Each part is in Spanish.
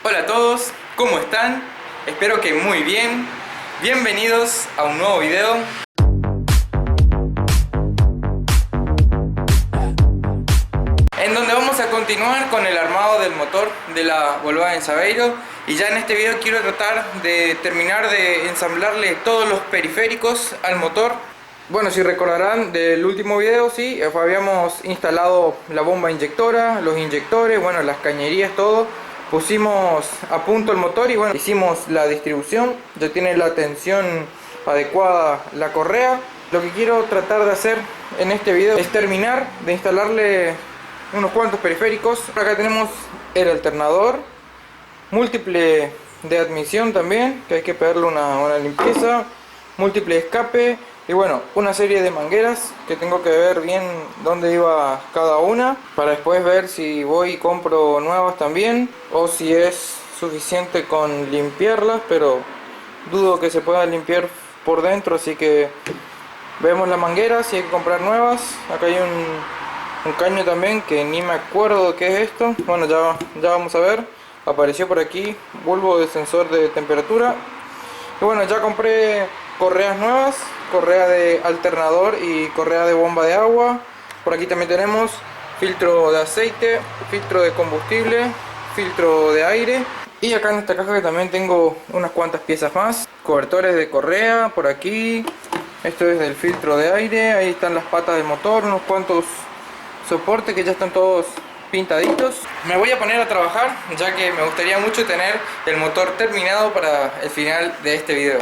Hola a todos, ¿cómo están? Espero que muy bien. Bienvenidos a un nuevo video. En donde vamos a continuar con el armado del motor de la Volkswagen Saveiro. Y ya en este video quiero tratar de terminar de ensamblarle todos los periféricos al motor. Bueno, si recordarán del último video, sí, habíamos instalado la bomba inyectora, los inyectores, bueno, las cañerías, todo. Pusimos a punto el motor y bueno, hicimos la distribución. Ya tiene la tensión adecuada la correa. Lo que quiero tratar de hacer en este video es terminar de instalarle unos cuantos periféricos. Acá tenemos el alternador, múltiple de admisión también, que hay que pegarle una limpieza, múltiple escape. Y bueno, una serie de mangueras que tengo que ver bien dónde iba cada una para después ver si voy y compro nuevas también o si es suficiente con limpiarlas, pero dudo que se pueda limpiar por dentro, así que vemos las mangueras, si hay que comprar nuevas. Acá hay un caño también que ni me acuerdo qué es esto. Bueno, ya vamos a ver. Apareció por aquí bulbo de sensor de temperatura. Y bueno, ya compré correas nuevas, correa de alternador y correa de bomba de agua. Por aquí también tenemos filtro de aceite, filtro de combustible, filtro de aire. Y acá en esta caja que también tengo unas cuantas piezas más, cobertores de correa por aquí. Esto es del filtro de aire. Ahí están las patas del motor, unos cuantos soportes que ya están todos pintaditos. Me voy a poner a trabajar, ya que me gustaría mucho tener el motor terminado para el final de este video.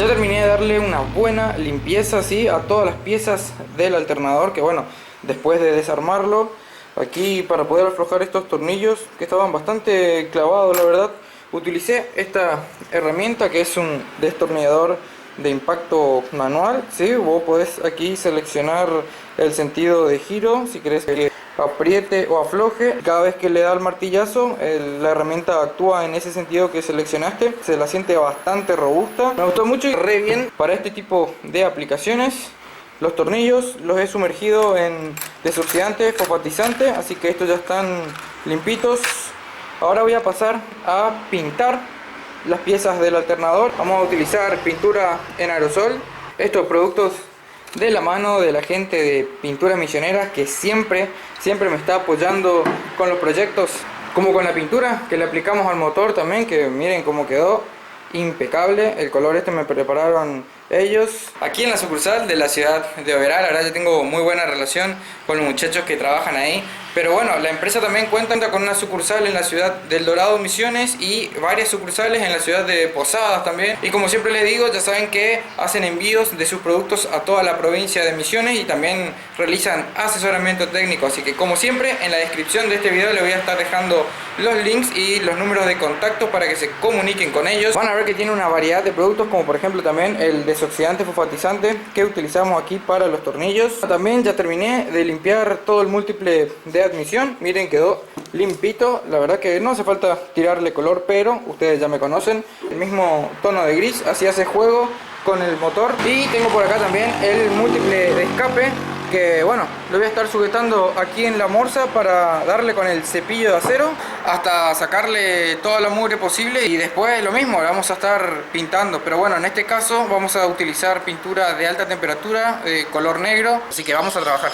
Ya terminé de darle una buena limpieza así a todas las piezas del alternador, que bueno, después de desarmarlo, aquí para poder aflojar estos tornillos que estaban bastante clavados, la verdad, utilicé esta herramienta que es un destornillador de impacto manual, ¿sí? Vos podés aquí seleccionar el sentido de giro, si querés que apriete o afloje. Cada vez que le da el martillazo, la herramienta actúa en ese sentido que seleccionaste. Se la siente bastante robusta. Me gustó mucho y re bien para este tipo de aplicaciones. Los tornillos los he sumergido en desoxidante fosfatizante, así que estos ya están limpitos. Ahora voy a pasar a pintar las piezas del alternador. Vamos a utilizar pintura en aerosol. Estos productos de la mano de la gente de Pinturas Misioneras, que siempre me está apoyando con los proyectos, como con la pintura que le aplicamos al motor también, que miren cómo quedó impecable. El color este me prepararon ellos aquí en la sucursal de la ciudad de Oberá. La verdad, yo tengo muy buena relación con los muchachos que trabajan ahí. Pero bueno, la empresa también cuenta con una sucursal en la ciudad del Dorado, Misiones, y varias sucursales en la ciudad de Posadas también. Y como siempre les digo, ya saben que hacen envíos de sus productos a toda la provincia de Misiones y también realizan asesoramiento técnico. Así que como siempre, en la descripción de este video les voy a estar dejando los links y los números de contacto para que se comuniquen con ellos. Van a ver que tiene una variedad de productos, como por ejemplo también el desoxidante fosfatizante que utilizamos aquí para los tornillos. También ya terminé de limpiar todo el múltiple de admisión. Miren, quedó limpito. La verdad que no hace falta tirarle color, pero ustedes ya me conocen. El mismo tono de gris, así hace juego con el motor. Y tengo por acá también el múltiple de escape, que bueno, lo voy a estar sujetando aquí en la morsa para darle con el cepillo de acero hasta sacarle toda la mugre posible, y después lo mismo, le vamos a estar pintando. Pero bueno, en este caso vamos a utilizar pintura de alta temperatura de color negro, así que vamos a trabajar.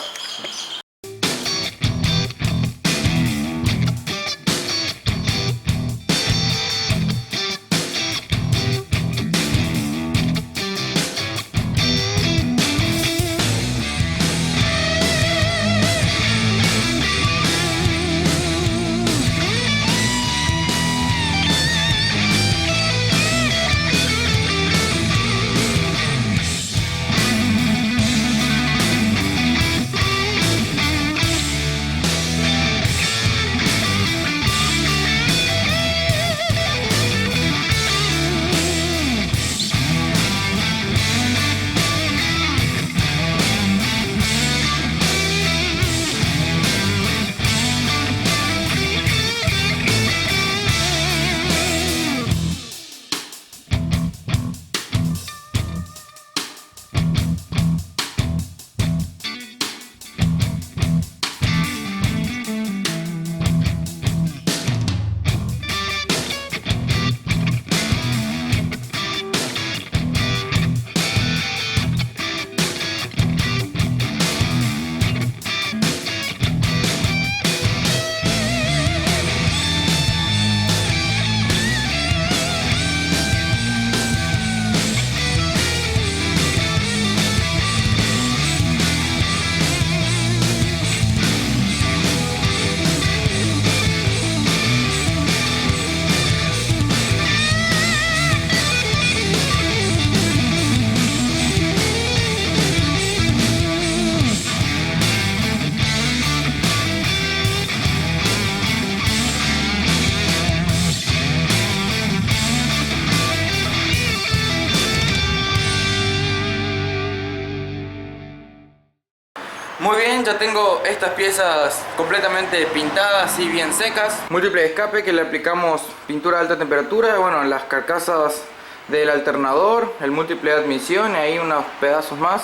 Muy bien, ya tengo estas piezas completamente pintadas y bien secas. Múltiple de escape que le aplicamos pintura de alta temperatura. Bueno, las carcasas del alternador, el múltiple de admisión y ahí unos pedazos más.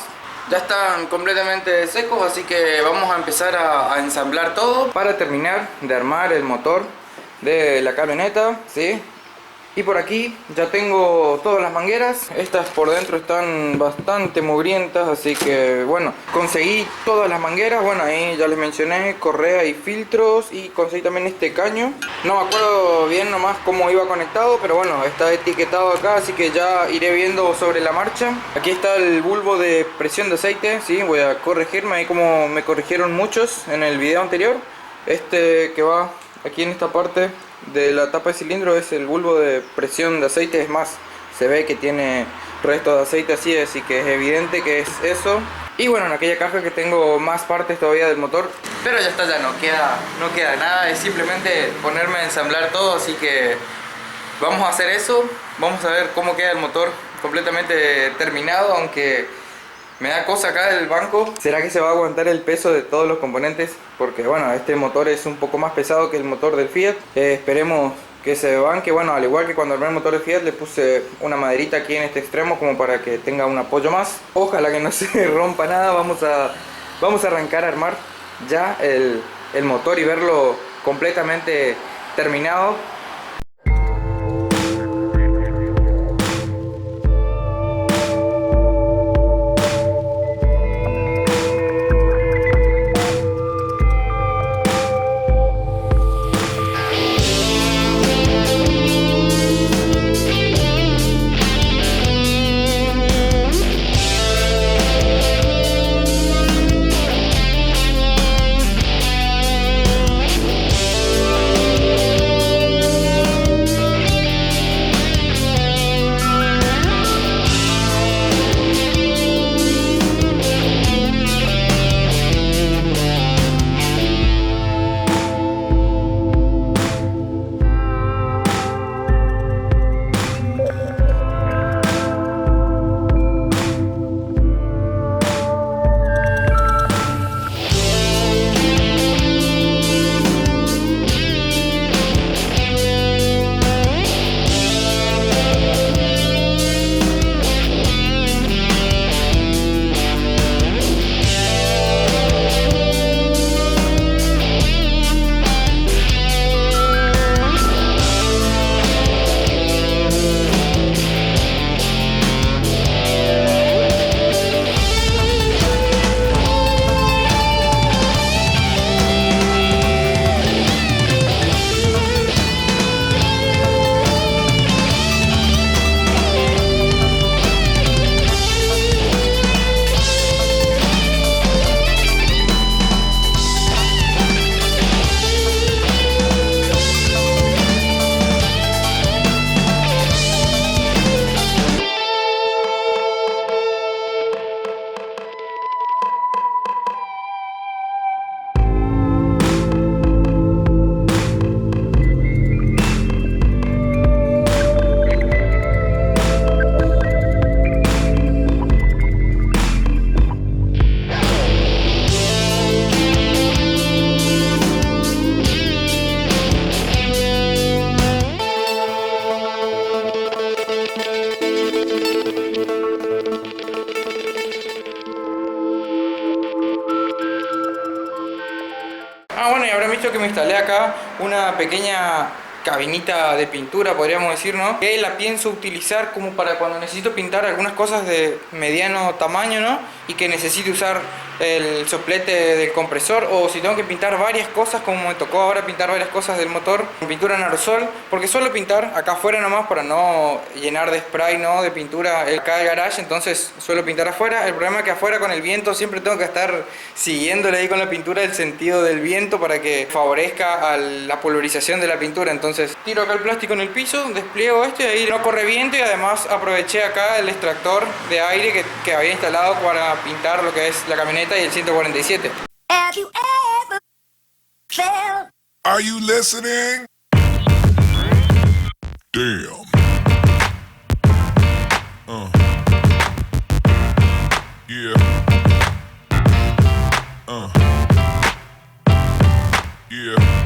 Ya están completamente secos, así que vamos a empezar a ensamblar todo para terminar de armar el motor de la camioneta, ¿sí? Y por aquí ya tengo todas las mangueras. Estas por dentro están bastante mugrientas, así que bueno, conseguí todas las mangueras. Bueno, ahí ya les mencioné correa y filtros, y conseguí también este caño. No me acuerdo bien nomás cómo iba conectado, pero bueno, está etiquetado acá, así que ya iré viendo sobre la marcha. Aquí está el bulbo de presión de aceite, sí, voy a corregirme ahí como me corrigieron muchos en el video anterior. Este que va aquí en esta parte de la tapa de cilindro es el bulbo de presión de aceite. Es más, se ve que tiene restos de aceite así que es evidente que es eso. Y bueno, en aquella caja que tengo más partes todavía del motor, pero ya está, ya no queda nada, es simplemente ponerme a ensamblar todo, así que vamos a hacer eso. Vamos a ver cómo queda el motor completamente terminado, aunque me da cosa acá el banco. ¿Será que se va a aguantar el peso de todos los componentes? Porque bueno, este motor es un poco más pesado que el motor del Fiat. Esperemos que se banque. Bueno, al igual que cuando armé el motor del Fiat, le puse una maderita aquí en este extremo como para que tenga un apoyo más. Ojalá que no se rompa nada. Vamos a arrancar a armar ya el motor y verlo completamente terminado. Bueno, y habrán visto que me instalé acá una pequeña cabinita de pintura, podríamos decir, ¿no? Que la pienso utilizar como para cuando necesito pintar algunas cosas de mediano tamaño, ¿no? Y que necesite usar el soplete del compresor, o si tengo que pintar varias cosas, como me tocó ahora pintar varias cosas del motor con pintura en aerosol, porque suelo pintar acá afuera nomás para no llenar de spray, ¿no? De pintura acá del garage, entonces suelo pintar afuera. El problema es que afuera con el viento siempre tengo que estar siguiéndole ahí con la pintura el sentido del viento para que favorezca a la polvorización de la pintura. Entonces tiro acá el plástico en el piso, despliego esto y ahí no corre viento, y además aproveché acá el extractor de aire que había instalado para pintar lo que es la camioneta y el 147. Have you ever felt? Are you listening? Damn. Yeah. Yeah. Yeah.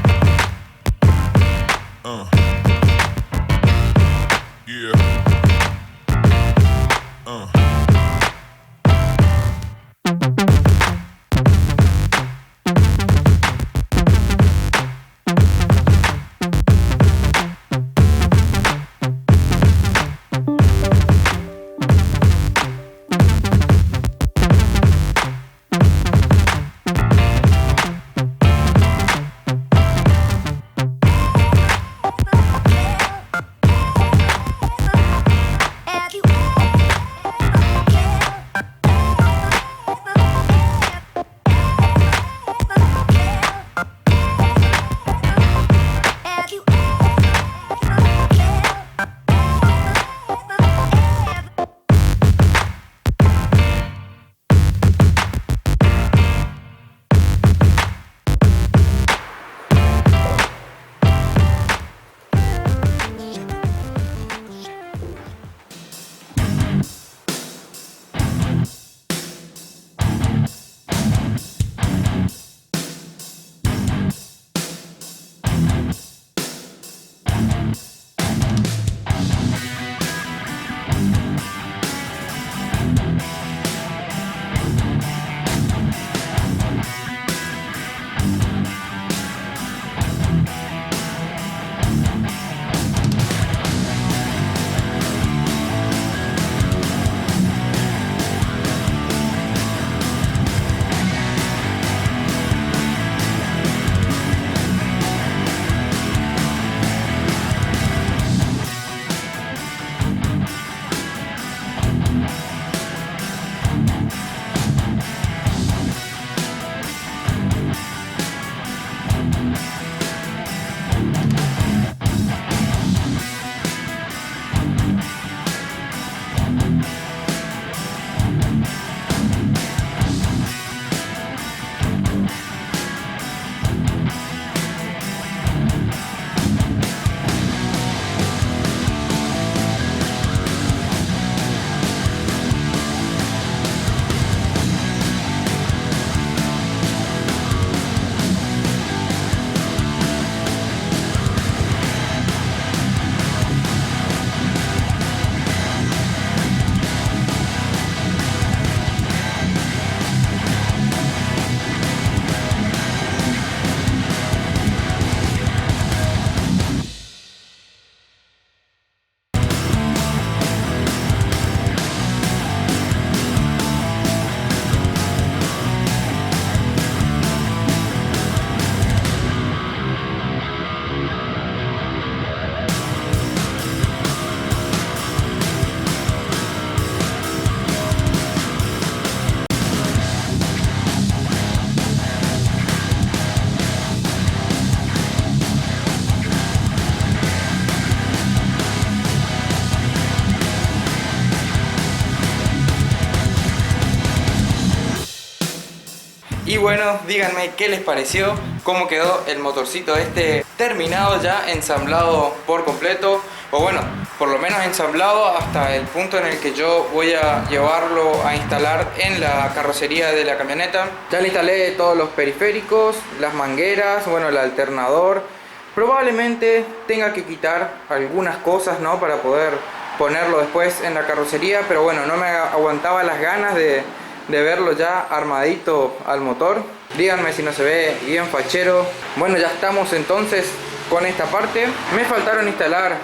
bueno, díganme qué les pareció, cómo quedó el motorcito este terminado ya, ensamblado por completo, o bueno, por lo menos ensamblado hasta el punto en el que yo voy a llevarlo a instalar en la carrocería de la camioneta. Ya le instalé todos los periféricos, las mangueras, bueno, el alternador. Probablemente tenga que quitar algunas cosas, ¿no?, para poder ponerlo después en la carrocería, pero bueno, no me aguantaba las ganas de verlo ya armadito al motor. Díganme si no se ve bien fachero. Bueno, ya estamos entonces con esta parte. Me faltaron instalar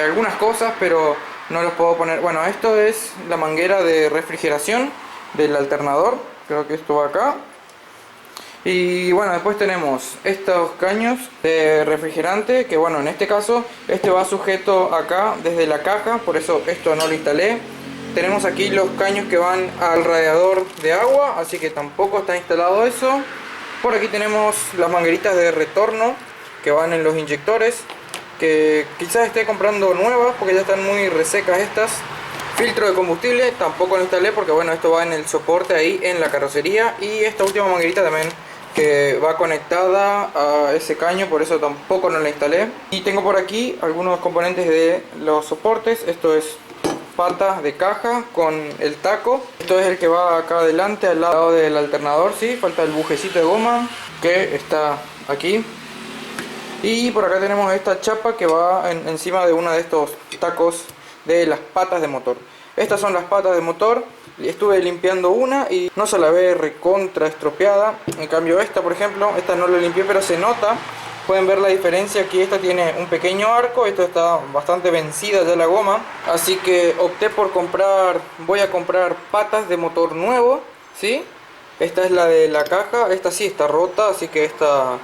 algunas cosas, pero no los puedo poner. Bueno, esto es la manguera de refrigeración del alternador, creo que esto va acá. Y bueno, después tenemos estos caños de refrigerante, que bueno, en este caso este va sujeto acá desde la caja, por eso esto no lo instalé. Tenemos aquí los caños que van al radiador de agua, así que tampoco está instalado eso. Por aquí tenemos las mangueritas de retorno que van en los inyectores, que quizás esté comprando nuevas porque ya están muy resecas estas. Filtro de combustible tampoco lo instalé porque bueno, esto va en el soporte ahí en la carrocería. Y esta última manguerita también, que va conectada a ese caño, por eso tampoco no la instalé. Y tengo por aquí algunos componentes de los soportes. Esto es patas de caja con el taco. Esto es el que va acá adelante al lado del alternador, sí, falta el bujecito de goma que está aquí. Y por acá tenemos esta chapa que va encima de uno de estos tacos de las patas de motor. Estas son las patas de motor. Estuve limpiando una y no se la ve recontra estropeada. En cambio esta, por ejemplo, esta no la limpié, pero se nota. Pueden ver la diferencia. Aquí esta tiene un pequeño arco, esto está bastante vencida ya la goma. Así que opté por voy a comprar patas de motor nuevo, ¿sí? Esta es la de la caja, esta sí está rota, así que esta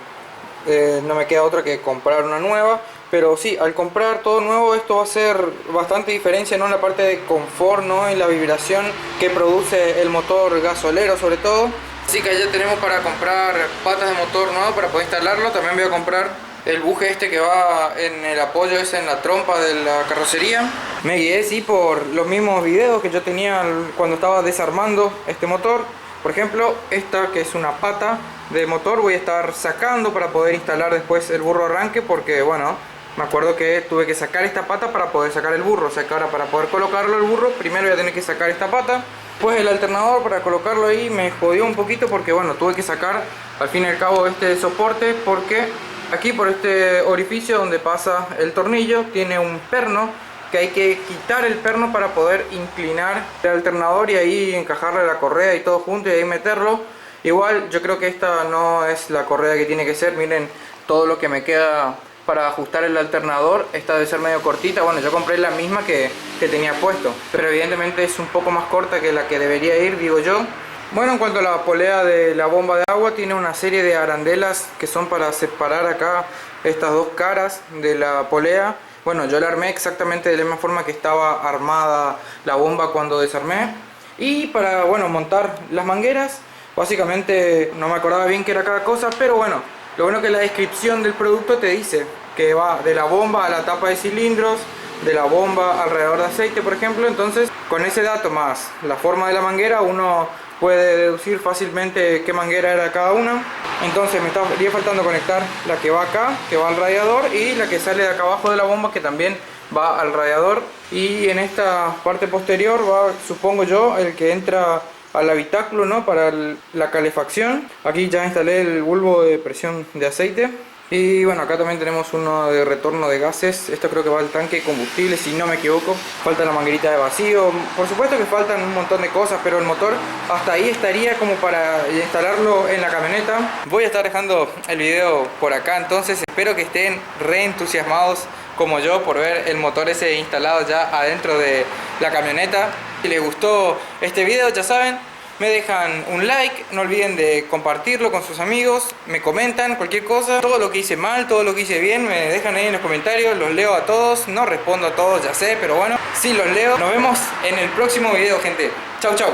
no me queda otra que comprar una nueva. Pero sí, al comprar todo nuevo esto va a hacer bastante diferencia, ¿no?, en la parte de confort, ¿no?, en la vibración que produce el motor gasolero sobre todo. Así que ya tenemos para comprar patas de motor nuevo para poder instalarlo. También voy a comprar el buje este que va en el apoyo ese, en la trompa de la carrocería. Me guié sí por los mismos videos que yo tenía cuando estaba desarmando este motor. Por ejemplo, esta que es una pata de motor voy a estar sacando para poder instalar después el burro arranque, porque bueno, me acuerdo que tuve que sacar esta pata para poder sacar el burro. O sea que ahora para poder colocarlo el burro, primero voy a tener que sacar esta pata. Pues el alternador, para colocarlo ahí me jodió un poquito porque bueno, tuve que sacar al fin y al cabo este soporte, porque aquí por este orificio donde pasa el tornillo tiene un perno que hay que quitar el perno para poder inclinar el alternador y ahí encajarle la correa y todo junto y ahí meterlo. Igual yo creo que esta no es la correa que tiene que ser. Miren todo lo que me queda para ajustar el alternador. Esta debe ser medio cortita. Bueno, yo compré la misma que tenía puesto, pero evidentemente es un poco más corta que la que debería ir, digo yo. Bueno, en cuanto a la polea de la bomba de agua, tiene una serie de arandelas que son para separar acá estas dos caras de la polea. Bueno, yo la armé exactamente de la misma forma que estaba armada la bomba cuando desarmé. Y para, bueno, montar las mangueras, básicamente no me acordaba bien qué era cada cosa, pero bueno, lo bueno que la descripción del producto te dice que va de la bomba a la tapa de cilindros, de la bomba al radiador de aceite, por ejemplo. Entonces, con ese dato más la forma de la manguera, uno puede deducir fácilmente qué manguera era cada una. Entonces me estaría faltando conectar la que va acá, que va al radiador, y la que sale de acá abajo de la bomba, que también va al radiador. Y en esta parte posterior va, supongo yo, el que entra al habitáculo, ¿no?, para la calefacción. Aquí ya instalé el bulbo de presión de aceite. Y bueno, acá también tenemos uno de retorno de gases. Esto creo que va al tanque de combustible, si no me equivoco. Falta la manguerita de vacío. Por supuesto que faltan un montón de cosas, pero el motor hasta ahí estaría como para instalarlo en la camioneta. Voy a estar dejando el video por acá, entonces espero que estén re entusiasmados como yo por ver el motor ese instalado ya adentro de la camioneta. Si les gustó este video, ya saben, me dejan un like, no olviden de compartirlo con sus amigos, me comentan cualquier cosa, todo lo que hice mal, todo lo que hice bien, me dejan ahí en los comentarios, los leo a todos, no respondo a todos, ya sé, pero bueno, sí los leo. Nos vemos en el próximo video, gente. Chau, chau.